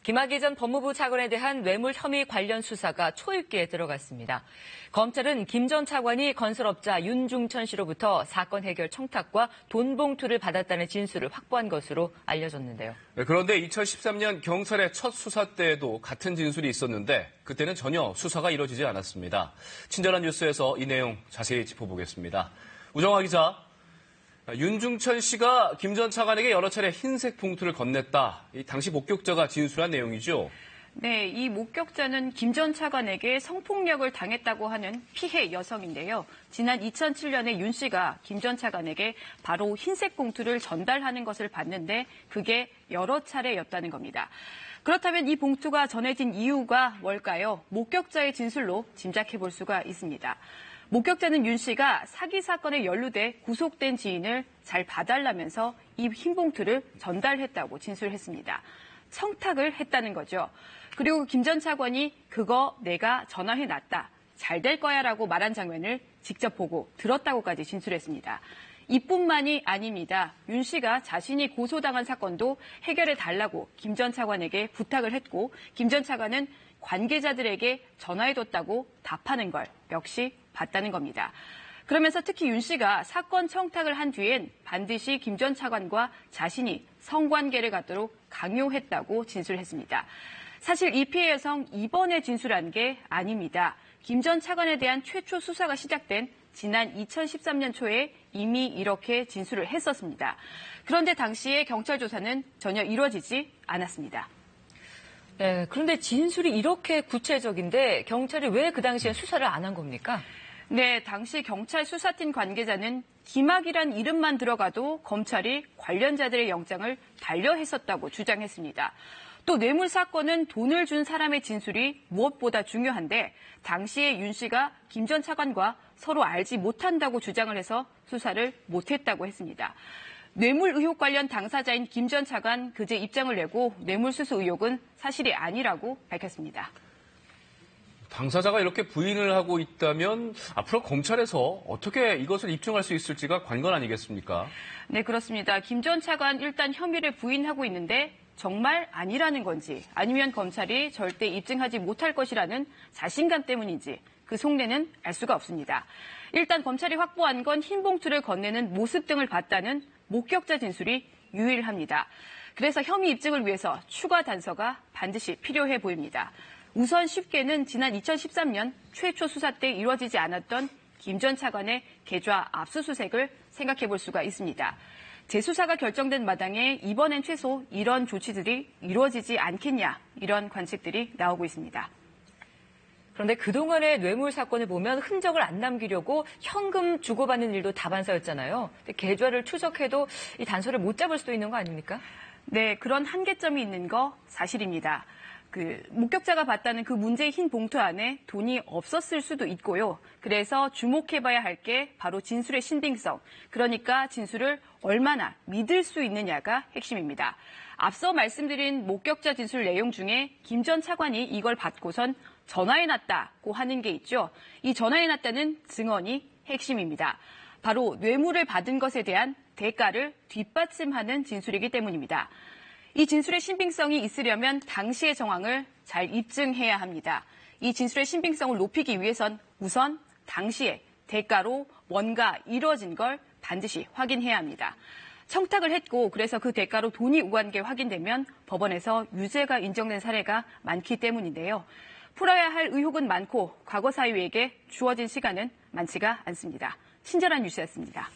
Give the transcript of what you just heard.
김학의 전 법무부 차관에 대한 뇌물 혐의 관련 수사가 초입기에 들어갔습니다. 검찰은 김 전 차관이 건설업자 윤중천 씨로부터 사건 해결 청탁과 돈 봉투를 받았다는 진술을 확보한 것으로 알려졌는데요. 그런데 2013년 경찰의 첫 수사 때에도 같은 진술이 있었는데 그때는 전혀 수사가 이루어지지 않았습니다. 친절한 뉴스에서 이 내용 자세히 짚어보겠습니다. 우정화 기자. 윤중천 씨가 김 전 차관에게 여러 차례 흰색 봉투를 건넸다. 당시 목격자가 진술한 내용이죠. 네, 이 목격자는 김 전 차관에게 성폭력을 당했다고 하는 피해 여성인데요. 지난 2007년에 윤 씨가 김 전 차관에게 바로 흰색 봉투를 전달하는 것을 봤는데 그게 여러 차례였다는 겁니다. 그렇다면 이 봉투가 전해진 이유가 뭘까요? 목격자의 진술로 짐작해 볼 수가 있습니다. 목격자는 윤 씨가 사기 사건에 연루돼 구속된 지인을 잘 봐달라면서 이 흰 봉투를 전달했다고 진술했습니다. 청탁을 했다는 거죠. 그리고 김 전 차관이 그거 내가 전화해놨다. 잘 될 거야라고 말한 장면을 직접 보고 들었다고까지 진술했습니다. 이뿐만이 아닙니다. 윤 씨가 자신이 고소당한 사건도 해결해달라고 김 전 차관에게 부탁을 했고 김 전 차관은 관계자들에게 전화해뒀다고 답하는 걸 역시 봤다는 겁니다. 그러면서 특히 윤 씨가 사건 청탁을 한 뒤엔 반드시 김 전 차관과 자신이 성관계를 갖도록 강요했다고 진술했습니다. 사실 이 피해 여성 이번에 진술한 게 아닙니다. 김 전 차관에 대한 최초 수사가 시작된 지난 2013년 초에 이미 이렇게 진술을 했었습니다. 그런데 당시의 경찰 조사는 전혀 이루어지지 않았습니다. 네, 그런데 진술이 이렇게 구체적인데 경찰이 왜 그 당시에 수사를 안 한 겁니까? 네, 당시 경찰 수사팀 관계자는 김학이란 이름만 들어가도 검찰이 관련자들의 영장을 반려했었다고 주장했습니다. 또 뇌물 사건은 돈을 준 사람의 진술이 무엇보다 중요한데 당시에 윤 씨가 김 전 차관과 서로 알지 못한다고 주장을 해서 수사를 못했다고 했습니다. 뇌물 의혹 관련 당사자인 김 전 차관 그제 입장을 내고 뇌물수수 의혹은 사실이 아니라고 밝혔습니다. 당사자가 이렇게 부인을 하고 있다면 앞으로 검찰에서 어떻게 이것을 입증할 수 있을지가 관건 아니겠습니까? 네, 그렇습니다. 김 전 차관 일단 혐의를 부인하고 있는데 정말 아니라는 건지 아니면 검찰이 절대 입증하지 못할 것이라는 자신감 때문인지 그 속내는 알 수가 없습니다. 일단 검찰이 확보한 건 흰 봉투를 건네는 모습 등을 봤다는 목격자 진술이 유일합니다. 그래서 혐의 입증을 위해서 추가 단서가 반드시 필요해 보입니다. 우선 쉽게는 지난 2013년 최초 수사 때 이루어지지 않았던 김 전 차관의 계좌 압수수색을 생각해 볼 수가 있습니다. 재수사가 결정된 마당에 이번엔 최소 이런 조치들이 이루어지지 않겠냐 이런 관측들이 나오고 있습니다. 그런데 그동안의 뇌물 사건을 보면 흔적을 안 남기려고 현금 주고받는 일도 다반사였잖아요. 근데 계좌를 추적해도 이 단서를 못 잡을 수도 있는 거 아닙니까? 네, 그런 한계점이 있는 거 사실입니다. 목격자가 봤다는 그 문제의 흰 봉투 안에 돈이 없었을 수도 있고요. 그래서 주목해봐야 할 게 바로 진술의 신빙성, 그러니까 진술을 얼마나 믿을 수 있느냐가 핵심입니다. 앞서 말씀드린 목격자 진술 내용 중에 김 전 차관이 이걸 받고선 전화해놨다고 하는 게 있죠. 이 전화해놨다는 증언이 핵심입니다. 바로 뇌물을 받은 것에 대한 대가를 뒷받침하는 진술이기 때문입니다. 이 진술의 신빙성이 있으려면 당시의 정황을 잘 입증해야 합니다. 이 진술의 신빙성을 높이기 위해선 우선 당시에 대가로 뭔가 이루어진 걸 반드시 확인해야 합니다. 청탁을 했고 그래서 그 대가로 돈이 오간 게 확인되면 법원에서 유죄가 인정된 사례가 많기 때문인데요. 풀어야 할 의혹은 많고 과거 사유에게 주어진 시간은 많지가 않습니다. 친절한 뉴스였습니다.